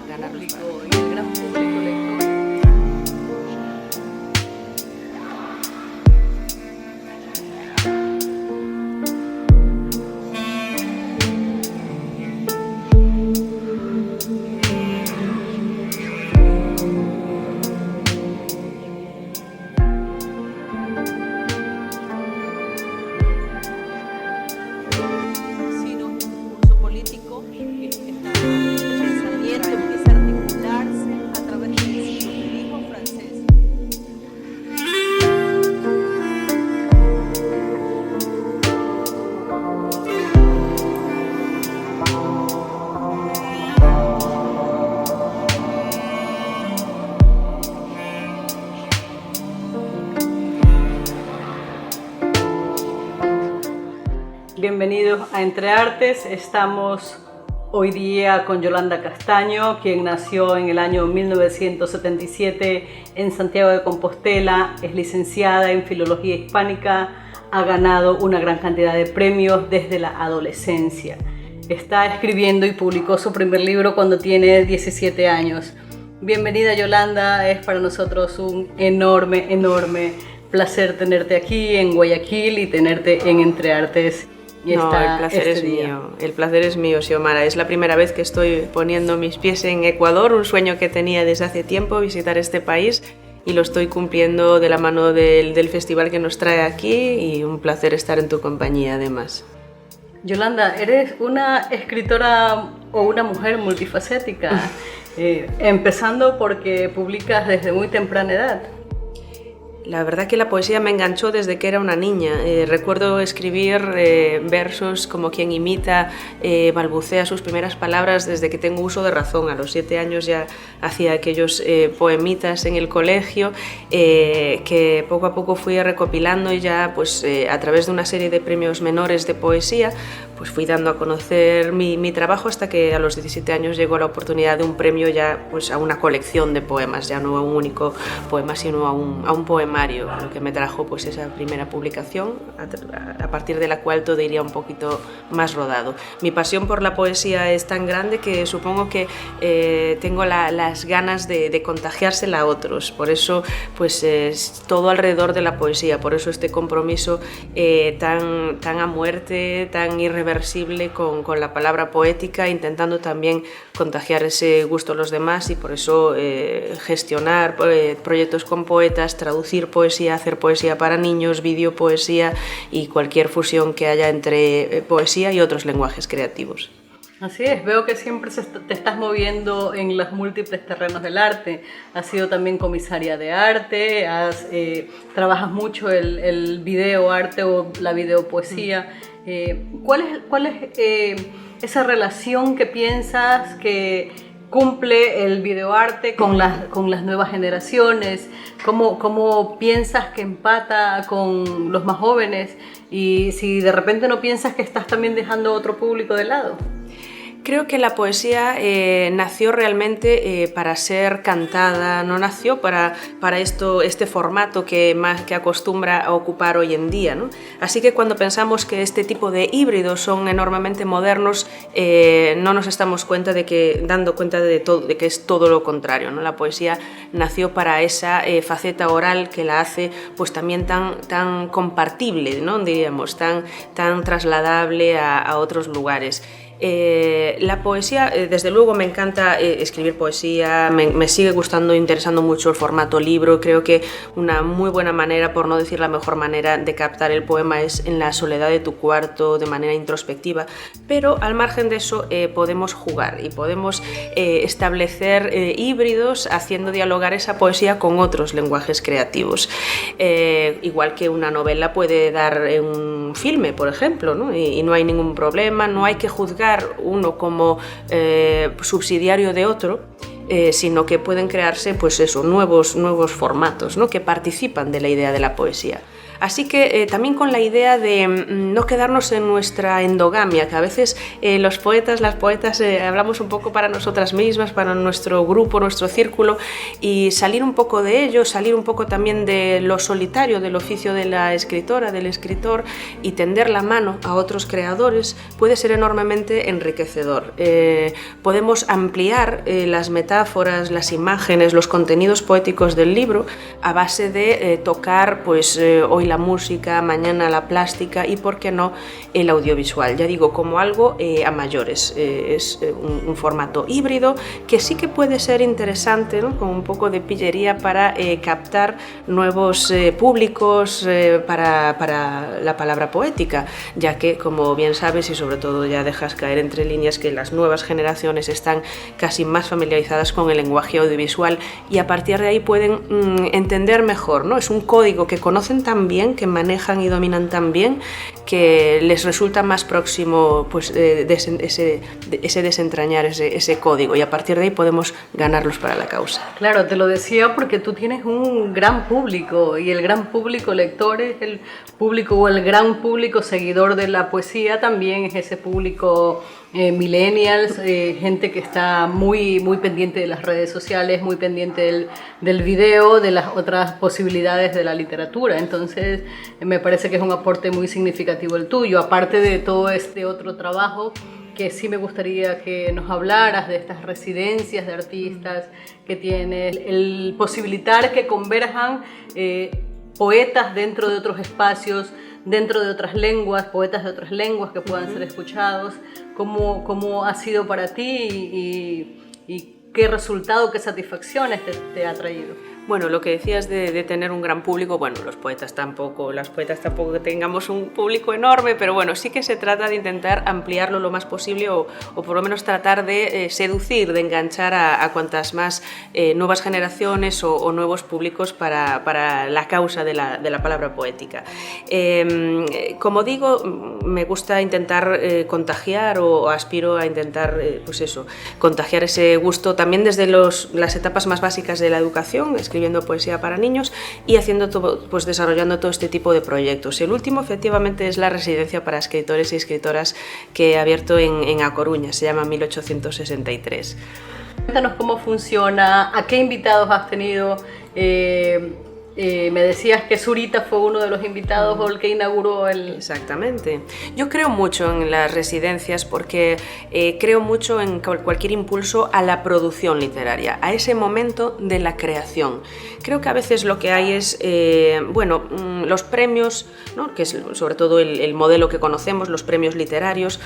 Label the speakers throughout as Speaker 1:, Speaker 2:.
Speaker 1: ganar los
Speaker 2: público,
Speaker 1: Barbies.
Speaker 2: y el gran público lector. Sino un discurso político que está pensamiento empieza a articularse a través del simbolismo francés. Bienvenidos a Entre Artes. Estamos hoy día con Yolanda Castaño, quien nació en el año 1977 en Santiago de Compostela, es licenciada en Filología Hispánica, ha ganado una gran cantidad de premios desde la adolescencia. Está escribiendo y publicó su primer libro cuando tiene 17 años. Bienvenida, Yolanda, es para nosotros un enorme placer tenerte aquí en Guayaquil y tenerte en Entre Artes.
Speaker 1: No, el placer es mío. El placer es mío, Xiomara. Es la primera vez que estoy poniendo mis pies en Ecuador, un sueño que tenía desde hace tiempo, visitar este país, y lo estoy cumpliendo de la mano del festival que nos trae aquí, y un placer estar en tu compañía además.
Speaker 2: Yolanda, eres una escritora o una mujer multifacética, empezando porque publicas desde muy temprana edad.
Speaker 1: La verdad que la poesía me enganchó desde que era una niña. Recuerdo escribir versos como quien imita, balbucea sus primeras palabras desde que tengo uso de razón. A los 7 años ya hacía aquellos poemitas en el colegio que poco a poco fui recopilando, y ya pues, a través de una serie de premios menores de poesía pues fui dando a conocer mi trabajo, hasta que a los 17 años llegó la oportunidad de un premio ya pues, a una colección de poemas, ya no a un único poema, sino a un poemario, lo que me trajo pues, esa primera publicación, a partir de la cual todo iría un poquito más rodado. Mi pasión por la poesía es tan grande que supongo que tengo las ganas de contagiársela a otros, por eso pues, es todo alrededor de la poesía, por eso este compromiso tan a muerte, tan irreversible con la palabra poética, intentando también contagiar ese gusto a los demás, y por eso gestionar proyectos con poetas, traducir poesía, hacer poesía para niños, videopoesía y cualquier fusión que haya entre poesía y otros lenguajes creativos.
Speaker 2: Así es, veo que siempre te estás moviendo en los múltiples terrenos del arte. Has sido también comisaria de arte, trabajas mucho el videoarte o la videopoesía. ¿Cuál es esa relación que piensas que cumple el videoarte con las nuevas generaciones? ¿Cómo piensas que empata con los más jóvenes? Y si de repente no piensas que estás también dejando otro público de lado.
Speaker 1: Creo que la poesía nació realmente para ser cantada, no nació para este formato que acostumbra a ocupar hoy en día, ¿no? Así que cuando pensamos que este tipo de híbridos son enormemente modernos, no nos estamos dando cuenta de que es todo lo contrario, ¿no? La poesía nació para esa faceta oral que la hace pues, también tan compartible, ¿no? Diríamos, tan trasladable a otros lugares. La poesía, desde luego me encanta escribir poesía, me sigue gustando, interesando mucho el formato libro. Creo que una muy buena manera, por no decir la mejor manera, de captar el poema es en la soledad de tu cuarto, de manera introspectiva, pero al margen de eso podemos jugar y podemos establecer híbridos, haciendo dialogar esa poesía con otros lenguajes creativos, igual que una novela puede dar un filme, por ejemplo, ¿no? Y no hay ningún problema, no hay que juzgar uno como subsidiario de otro, sino que pueden crearse pues eso, nuevos formatos, ¿no? Que participan de la idea de la poesía. Así que también con la idea de no quedarnos en nuestra endogamia, que a veces los poetas, las poetas hablamos un poco para nosotras mismas, para nuestro grupo, nuestro círculo, y salir un poco de ello, salir un poco también de lo solitario, del oficio de la escritora, del escritor, y tender la mano a otros creadores puede ser enormemente enriquecedor. Podemos ampliar las metáforas, las imágenes, los contenidos poéticos del libro a base de tocar pues hoy la música, mañana la plástica y, por qué no, el audiovisual. Ya digo, como algo a mayores. Es un formato híbrido que sí que puede ser interesante, ¿no? Con un poco de pillería para captar nuevos públicos para la palabra poética, ya que, como bien sabes, y sobre todo ya dejas caer entre líneas, que las nuevas generaciones están casi más familiarizadas con el lenguaje audiovisual y a partir de ahí pueden entender mejor, ¿no? Es un código que conocen tan bien, que manejan y dominan tan bien, que les resulta más próximo pues, ese desentrañar ese código, y a partir de ahí podemos ganarlos para la causa.
Speaker 2: Claro, te lo decía porque tú tienes un gran público, y el gran público lector es el público, o el gran público seguidor de la poesía también es ese público millennials, gente que está muy pendiente de las redes sociales, muy pendiente del video, de las otras posibilidades de la literatura. Entonces me parece que es un aporte muy significativo el tuyo, aparte de todo este otro trabajo que sí me gustaría que nos hablaras de estas residencias de artistas que tiene, el posibilitar que converjan poetas dentro de otros espacios, dentro de otras lenguas, poetas de otras lenguas que puedan ser escuchados. ¿Cómo ha sido para ti y qué resultado, qué satisfacciones te ha traído?
Speaker 1: Bueno, lo que decías de tener un gran público, bueno, las poetas tampoco que tengamos un público enorme, pero bueno, sí que se trata de intentar ampliarlo lo más posible o por lo menos tratar de seducir, de enganchar a cuantas más nuevas generaciones o nuevos públicos para la causa de la palabra poética. Como digo, me gusta intentar contagiar o aspiro a intentar, pues eso, contagiar ese gusto también desde las etapas más básicas de la educación, escribiendo poesía para niños y pues desarrollando todo este tipo de proyectos. El último, efectivamente, es la residencia para escritores y escritoras que he abierto en A Coruña, se llama 1863.
Speaker 2: Cuéntanos cómo funciona, a qué invitados has tenido. Me decías que Zurita fue uno de los invitados o el que inauguró el...
Speaker 1: Exactamente. Yo creo mucho en las residencias porque creo mucho en cualquier impulso a la producción literaria, a ese momento de la creación. Creo que a veces lo que hay es, los premios, ¿no? Que es sobre todo el modelo que conocemos, los premios literarios.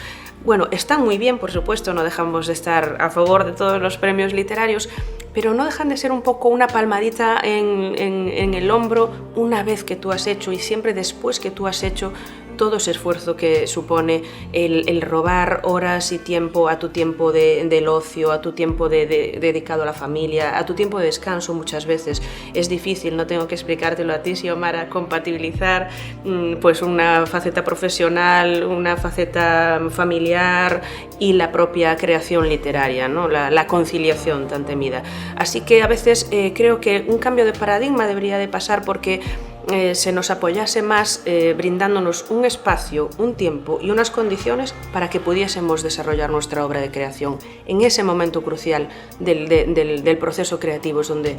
Speaker 1: Bueno, están muy bien, por supuesto, no dejamos de estar a favor de todos los premios literarios, pero no dejan de ser un poco una palmadita en el hombro una vez que tú has hecho, y siempre después que tú has hecho todo ese esfuerzo que supone el robar horas y tiempo a tu tiempo del ocio, a tu tiempo dedicado a la familia, a tu tiempo de descanso. Muchas veces es difícil, no tengo que explicártelo a ti, Xiomara, compatibilizar pues una faceta profesional, una faceta familiar y la propia creación literaria, ¿no? La conciliación tan temida. Así que a veces creo que un cambio de paradigma debería de pasar porque se nos apoyase más brindándonos un espacio, un tiempo y unas condiciones para que pudiésemos desarrollar nuestra obra de creación. En ese momento crucial del proceso creativo es donde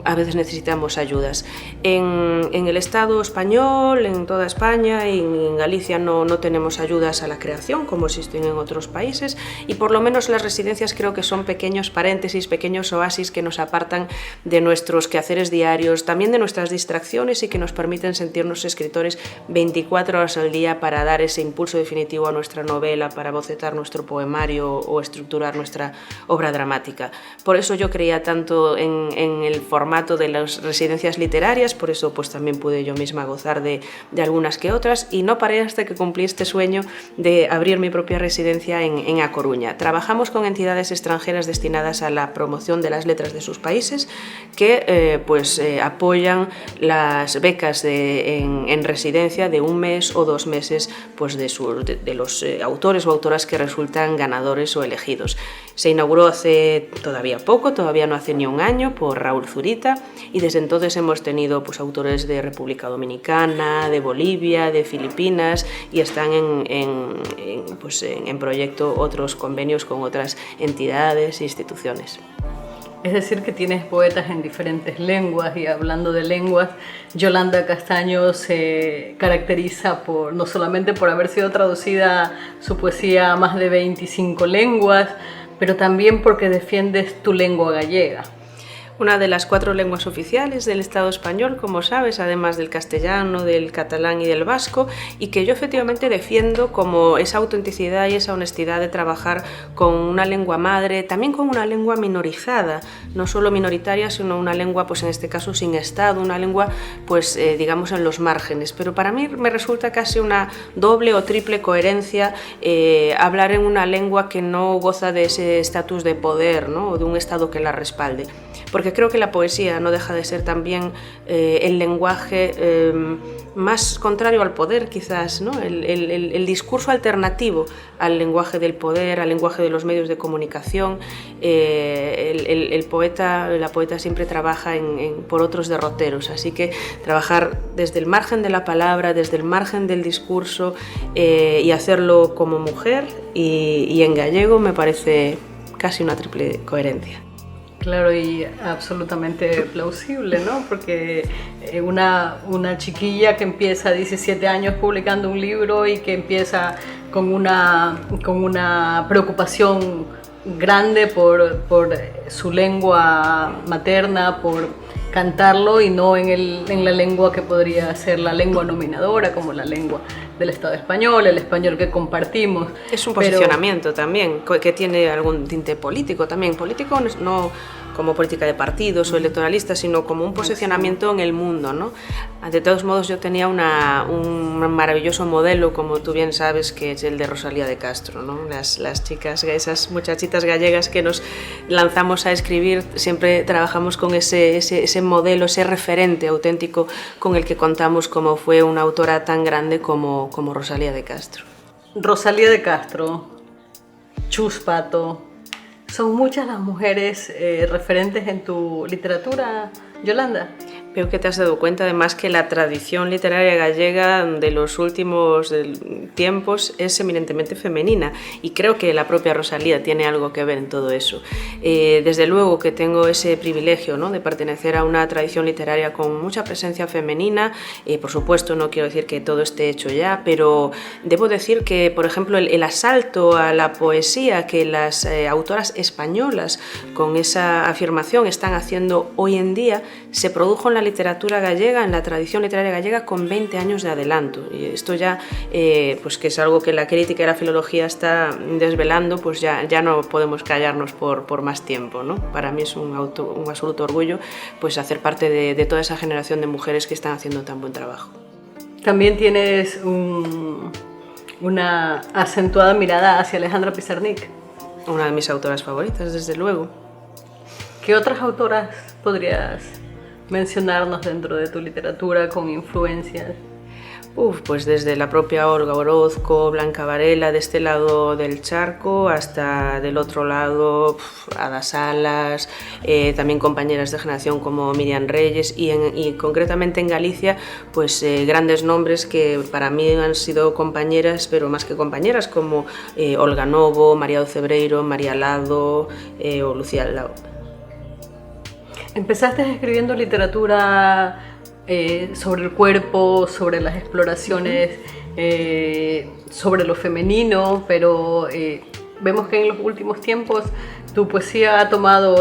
Speaker 1: a veces necesitamos ayudas. En el Estado español, en toda España y en Galicia no tenemos ayudas a la creación como existen en otros países, y por lo menos las residencias creo que son pequeños paréntesis, pequeños oasis que nos apartan de nuestros quehaceres diarios, también de nuestras distracciones, y que nos permiten sentirnos escritores 24 horas al día para dar ese impulso definitivo a nuestra novela, para bocetar nuestro poemario o estructurar nuestra obra dramática. Por eso yo creía tanto en el formato de las residencias literarias, por eso pues también pude yo misma gozar de algunas que otras, y no paré hasta que cumplí este sueño de abrir mi propia residencia en A Coruña. Trabajamos con entidades extranjeras destinadas a la promoción de las letras de sus países que apoyan las becas becas en residencia de 1 mes o 2 meses pues de los autores o autoras que resultan ganadores o elegidos. Se inauguró hace todavía poco, todavía no hace ni 1 año, por Raúl Zurita, y desde entonces hemos tenido pues autores de República Dominicana, de Bolivia, de Filipinas, y están en proyecto otros convenios con otras entidades e instituciones.
Speaker 2: Es decir, que tienes poetas en diferentes lenguas, y hablando de lenguas, Yolanda Castaño se caracteriza no solamente por haber sido traducida su poesía a más de 25 lenguas, pero también porque defiendes tu lengua gallega.
Speaker 1: Una de las 4 lenguas oficiales del Estado español, como sabes, además del castellano, del catalán y del vasco, y que yo efectivamente defiendo como esa autenticidad y esa honestidad de trabajar con una lengua madre, también con una lengua minorizada, no solo minoritaria, sino una lengua, pues en este caso sin Estado, una lengua, pues digamos, en los márgenes. Pero para mí me resulta casi una doble o triple coherencia hablar en una lengua que no goza de ese estatus de poder, ¿no? O de un Estado que la respalde. Porque creo que la poesía no deja de ser también el lenguaje más contrario al poder, quizás, ¿no? El discurso alternativo al lenguaje del poder, al lenguaje de los medios de comunicación. La poeta siempre trabaja por otros derroteros, así que trabajar desde el margen de la palabra, desde el margen del discurso, y hacerlo como mujer y en gallego me parece casi una triple coherencia.
Speaker 2: Claro, y absolutamente plausible, ¿no? Porque una chiquilla que empieza a 17 años publicando un libro y que empieza con una preocupación grande por su lengua materna, por cantarlo, y no en la lengua que podría ser la lengua nominadora, como la lengua del Estado español, el español que compartimos.
Speaker 1: Es un posicionamiento también, que tiene algún tinte político también. Político no como política de partidos o electoralista, sino como un posicionamiento en el mundo, ¿no? De todos modos, yo tenía un maravilloso modelo, como tú bien sabes, que es el de Rosalía de Castro, ¿no? Las chicas, esas muchachitas gallegas que nos lanzamos a escribir, siempre trabajamos con ese modelo, ese referente auténtico con el que contamos, como fue una autora tan grande como Rosalía de Castro.
Speaker 2: Rosalía de Castro, Chus Pato, ¿son muchas las mujeres referentes en tu literatura, Yolanda?
Speaker 1: Veo que te has dado cuenta además que la tradición literaria gallega de los últimos tiempos es eminentemente femenina, y creo que la propia Rosalía tiene algo que ver en todo eso. Desde luego que tengo ese privilegio, ¿no?, de pertenecer a una tradición literaria con mucha presencia femenina. Por supuesto, no quiero decir que todo esté hecho ya, pero debo decir que, por ejemplo, el asalto a la poesía que las autoras españolas con esa afirmación están haciendo hoy en día se produjo en la literatura gallega, en la tradición literaria gallega, con 20 años de adelanto. Y esto ya, pues que es algo que la crítica y la filología está desvelando, pues ya no podemos callarnos por más tiempo, ¿no? Para mí es un absoluto orgullo, pues hacer parte de toda esa generación de mujeres que están haciendo tan buen trabajo.
Speaker 2: También tienes una acentuada mirada hacia Alejandra Pizarnik.
Speaker 1: Una de mis autoras favoritas, desde luego.
Speaker 2: ¿Qué otras autoras podrías mencionarnos dentro de tu literatura con influencias?
Speaker 1: Pues desde la propia Olga Orozco, Blanca Varela, de este lado del charco, hasta del otro lado, Ada Salas, también compañeras de generación como Miriam Reyes, y concretamente en Galicia, pues grandes nombres que para mí han sido compañeras, pero más que compañeras, como Olga Novo, María Ocebreiro, María Lado o Lucía Lao.
Speaker 2: Empezaste escribiendo literatura sobre el cuerpo, sobre las exploraciones, sobre lo femenino, pero vemos que en los últimos tiempos tu poesía ha tomado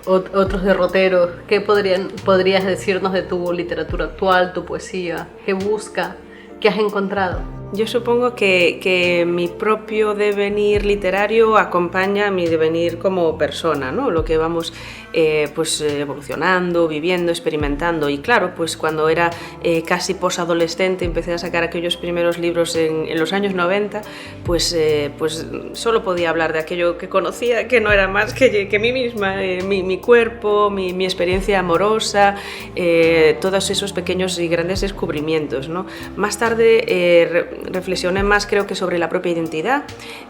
Speaker 2: otros derroteros. ¿Qué podrías decirnos de tu literatura actual, tu poesía? ¿Qué busca? ¿Qué has encontrado?
Speaker 1: Yo supongo que mi propio devenir literario acompaña a mi devenir como persona, ¿no? Lo que vamos pues evolucionando, viviendo, experimentando. Y claro, pues cuando era casi posadolescente empecé a sacar aquellos primeros libros en los años 90, pues solo podía hablar de aquello que conocía, que no era más que mí misma, mi cuerpo, mi experiencia amorosa, todos esos pequeños y grandes descubrimientos, ¿no? Más tarde reflexioné más, creo que sobre la propia identidad,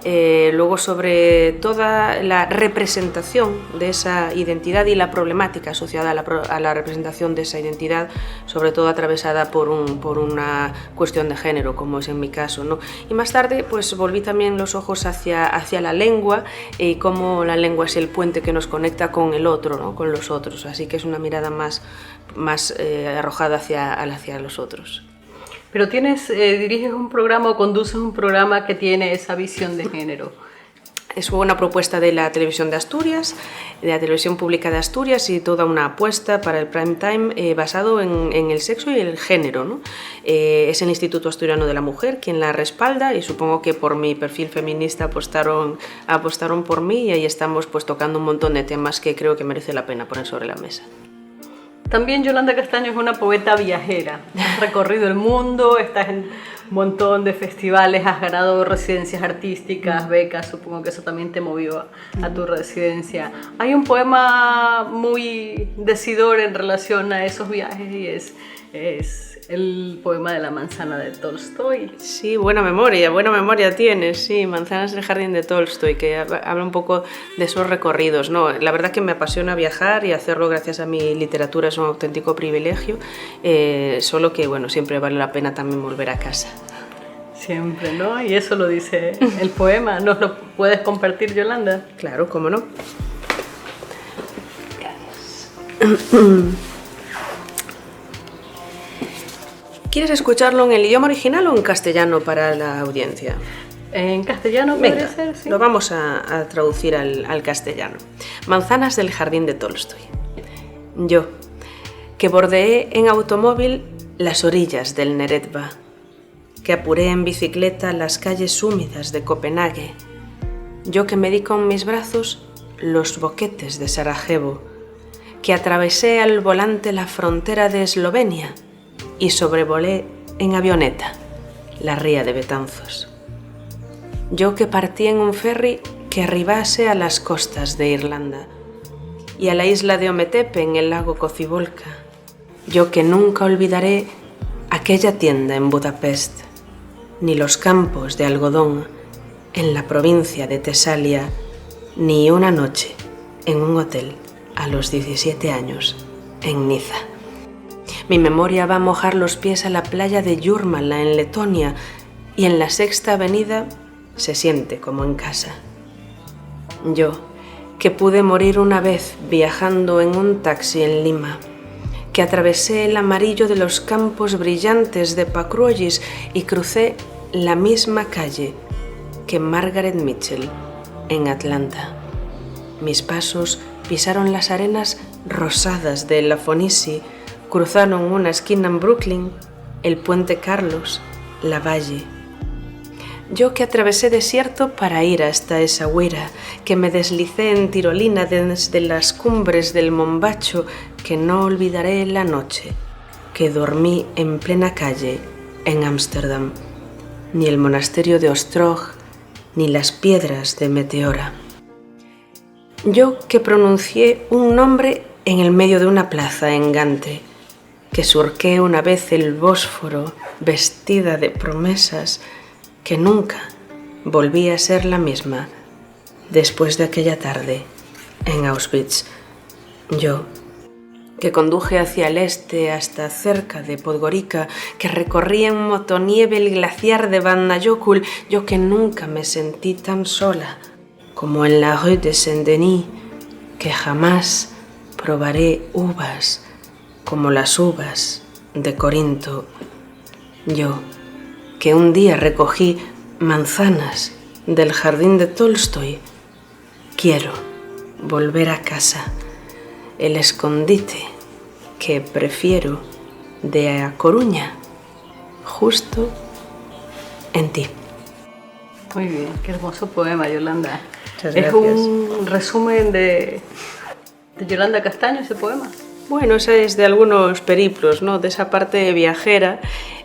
Speaker 1: luego sobre toda la representación de esa identidad y la problemática asociada a la representación de esa identidad, sobre todo atravesada por una cuestión de género, como es en mi caso, ¿no? Y más tarde pues volví también los ojos hacia la lengua y cómo la lengua es el puente que nos conecta con el otro, ¿no? Con los otros, así que es una mirada más arrojada hacia los otros.
Speaker 2: Pero diriges un programa o conduces un programa que tiene esa visión de género.
Speaker 1: Es una propuesta de la televisión de Asturias, de la televisión pública de Asturias, y toda una apuesta para el prime time basado en el sexo y el género, ¿no? Es el Instituto Asturiano de la Mujer quien la respalda, y supongo que por mi perfil feminista apostaron por mí, y ahí estamos pues tocando un montón de temas que creo que merece la pena poner sobre la mesa.
Speaker 2: También Yolanda Castaño es una poeta viajera. Has recorrido el mundo, estás en un montón de festivales, has ganado residencias artísticas, becas, supongo que eso también te movió a tu residencia. Hay un poema muy decidor en relación a esos viajes, y es el poema de la manzana de Tolstoy.
Speaker 1: Sí, buena memoria tienes, sí, Manzanas del jardín de Tolstoy, que habla un poco de esos recorridos, ¿no? La verdad que me apasiona viajar, y hacerlo gracias a mi literatura es un auténtico privilegio, solo que, bueno, siempre vale la pena también volver a casa.
Speaker 2: Siempre, ¿no? Y eso lo dice el poema. ¿Nos lo puedes compartir, Yolanda?
Speaker 1: Claro, cómo no. ¿Quieres escucharlo en el idioma original o en castellano para la audiencia?
Speaker 2: En castellano podría ser, sí.
Speaker 1: Lo vamos a traducir al castellano. Manzanas del jardín de Tolstoy. Yo, que bordeé en automóvil las orillas del Neretva, que apuré en bicicleta las calles húmedas de Copenhague, yo que medí con mis brazos los boquetes de Sarajevo, que atravesé al volante la frontera de Eslovenia y sobrevolé en avioneta la ría de Betanzos. Yo que partí en un ferry que arribase a las costas de Irlanda y a la isla de Ometepe en el lago Cocibolca. Yo que nunca olvidaré aquella tienda en Budapest, ni los campos de algodón en la provincia de Tesalia, ni una noche en un hotel a los 17 años en Niza. Mi memoria va a mojar los pies a la playa de Jurmala en Letonia, y en la Sexta Avenida se siente como en casa. Yo, que pude morir una vez viajando en un taxi en Lima, que atravesé el amarillo de los campos brillantes de Pakruojis y crucé la misma calle que Margaret Mitchell en Atlanta. Mis pasos pisaron las arenas rosadas de La Fonisi, cruzaron una esquina en Brooklyn, el puente Carlos, la Valle. Yo que atravesé desierto para ir hasta Essaouira, que me deslicé en tirolina desde las cumbres del Mombacho, que no olvidaré la noche, que dormí en plena calle en Ámsterdam, ni el monasterio de Ostrog, ni las piedras de Meteora. Yo que pronuncié un nombre en el medio de una plaza en Gante, que surqué una vez el Bósforo vestida de promesas, que nunca volví a ser la misma después de aquella tarde en Auschwitz. Yo, que conduje hacia el este hasta cerca de Podgorica, que recorrí en motonieve el glaciar de Vatnajökull, yo que nunca me sentí tan sola como en la rue de Saint-Denis, que jamás probaré uvas como las uvas de Corinto. Yo, que un día recogí manzanas del jardín de Tolstoy, quiero volver a casa, el escondite que prefiero de A Coruña, justo en ti.
Speaker 2: Muy bien, qué hermoso poema, Yolanda.
Speaker 1: Muchas
Speaker 2: ¿Es
Speaker 1: gracias.
Speaker 2: un resumen de Yolanda Castaño ese poema?
Speaker 1: Bueno, esa es de algunos periplos, ¿no? De esa parte viajera,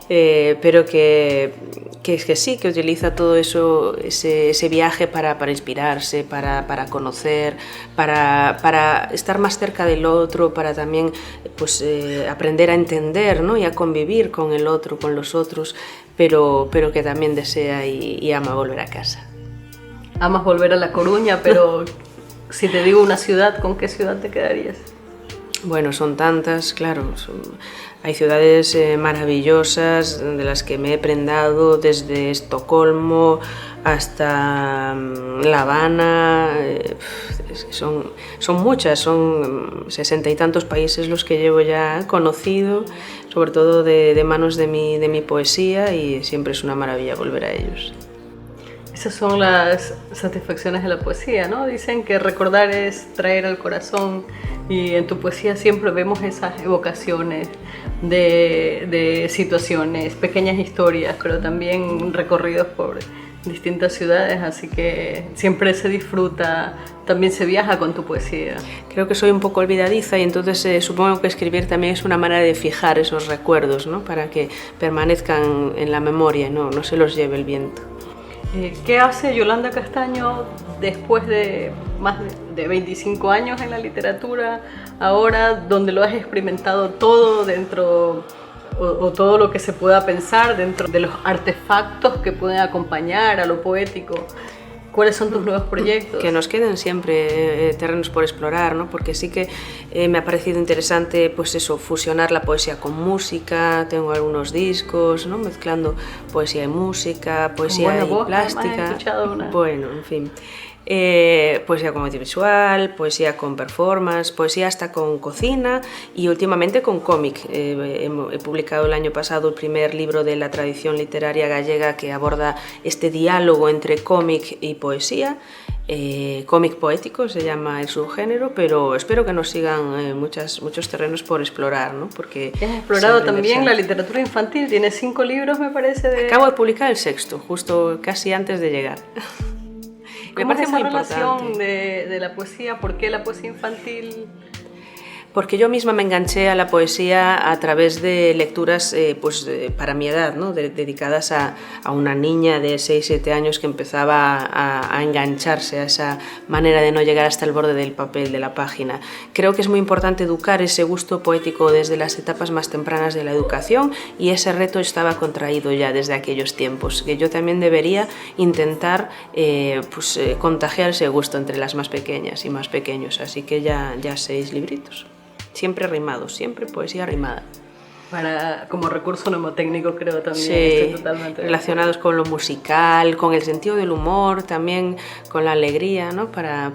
Speaker 1: pero que sí, que utiliza todo eso, ese viaje para inspirarse, para conocer, para estar más cerca del otro, para también pues, aprender a entender, ¿no? Y a convivir con el otro, con los otros, pero que también desea y ama volver a casa.
Speaker 2: Amas volver a La Coruña, pero si te digo una ciudad, ¿con qué ciudad te quedarías?
Speaker 1: Bueno, son tantas, claro. Hay ciudades maravillosas de las que me he prendado, desde Estocolmo hasta La Habana. Son muchas, son 60 y tantos países los que llevo ya conocido, sobre todo de manos de mi poesía, y siempre es una maravilla volver a ellos.
Speaker 2: Esas son las satisfacciones de la poesía, ¿no? Dicen que recordar es traer al corazón, y en tu poesía siempre vemos esas evocaciones de situaciones, pequeñas historias, pero también recorridos por distintas ciudades, así que siempre se disfruta, también se viaja con tu poesía.
Speaker 1: Creo que soy un poco olvidadiza y entonces supongo que escribir también es una manera de fijar esos recuerdos, ¿no? Para que permanezcan en la memoria y no se los lleve el viento.
Speaker 2: ¿Qué hace Yolanda Castaño después de más de 25 años en la literatura, ahora donde lo has experimentado todo dentro, o todo lo que se pueda pensar dentro de los artefactos que pueden acompañar a lo poético? ¿Cuáles son tus nuevos proyectos?
Speaker 1: Que nos queden siempre terrenos por explorar, ¿no? Porque sí que me ha parecido interesante, pues eso, fusionar la poesía con música. Tengo algunos discos, ¿no? Mezclando poesía y música, poesía y plástica. Bueno, en fin. Poesía con audiovisual, poesía con performance, poesía hasta con cocina y últimamente con cómic. He publicado el año pasado el primer libro de la tradición literaria gallega que aborda este diálogo entre cómic y poesía. Cómic poético se llama el subgénero, pero espero que nos sigan muchos terrenos por explorar, ¿no? Porque
Speaker 2: has explorado también la literatura infantil, tienes 5 libros, me parece.
Speaker 1: Acabo de publicar el 6º, justo casi antes de llegar.
Speaker 2: Me parece muy relación de la poesía. ¿Por qué la poesía infantil?
Speaker 1: Porque yo misma me enganché a la poesía a través de lecturas para mi edad, ¿no? Dedicadas a una niña de 6-7 años que empezaba a engancharse a esa manera de no llegar hasta el borde del papel, de la página. Creo que es muy importante educar ese gusto poético desde las etapas más tempranas de la educación, y ese reto estaba contraído ya desde aquellos tiempos, que yo también debería intentar contagiar ese gusto entre las más pequeñas y más pequeños, así que ya 6 libritos. Siempre rimados, siempre poesía rimada.
Speaker 2: Como recurso mnemotécnico creo también.
Speaker 1: Sí,
Speaker 2: estoy totalmente
Speaker 1: relacionados con lo musical, con el sentido del humor, también con la alegría, ¿no? Para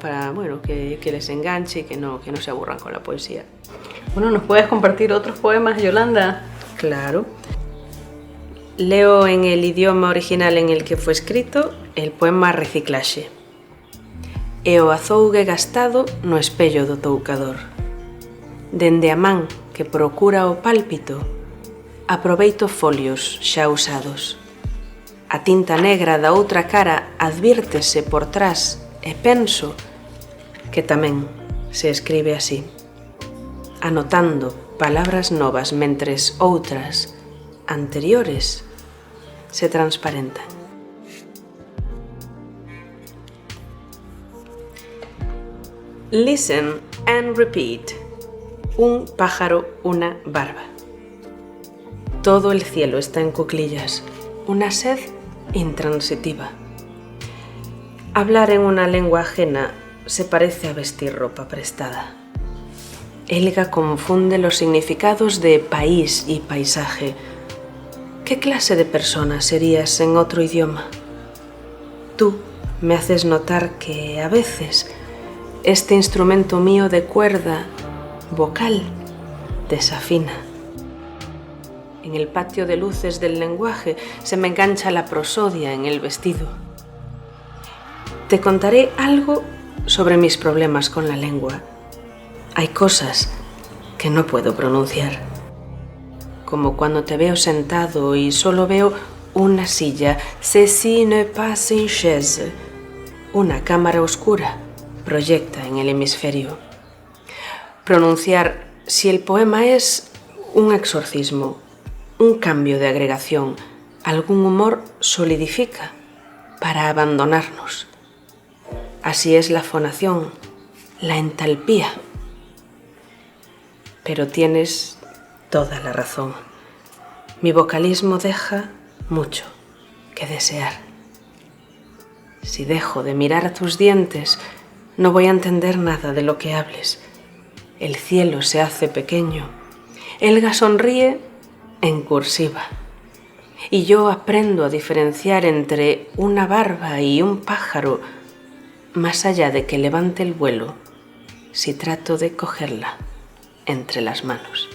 Speaker 1: que les enganche y que no se aburran con la poesía.
Speaker 2: Bueno, ¿nos puedes compartir otros poemas, Yolanda?
Speaker 1: Claro. Leo en el idioma original en el que fue escrito el poema Reciclaxe. E o azougue gastado no espello do toucador. Dende a man que procura o pálpito, aproveito folios xa usados. A tinta negra da outra cara advírtese por trás e penso que tamén se escribe así, anotando palabras novas mentres outras, anteriores, se transparentan. Listen and repeat. Un pájaro, una barba. Todo el cielo está en cuclillas, una sed intransitiva. Hablar en una lengua ajena se parece a vestir ropa prestada. Helga confunde los significados de país y paisaje. ¿Qué clase de persona serías en otro idioma? Tú me haces notar que a veces este instrumento mío de cuerda vocal desafina. En el patio de luces del lenguaje se me engancha la prosodia en el vestido. Te contaré algo sobre mis problemas con la lengua. Hay cosas que no puedo pronunciar, como cuando te veo sentado y solo veo una silla, ceci n'est pas une chaise. Una cámara oscura proyecta en el hemisferio. Pronunciar si el poema es un exorcismo, un cambio de agregación, algún humor solidifica para abandonarnos. Así es la fonación, la entalpía. Pero tienes toda la razón. Mi vocalismo deja mucho que desear. Si dejo de mirar a tus dientes, no voy a entender nada de lo que hables. El cielo se hace pequeño. Elga sonríe en cursiva. Y yo aprendo a diferenciar entre una barba y un pájaro, más allá de que levante el vuelo, si trato de cogerla entre las manos.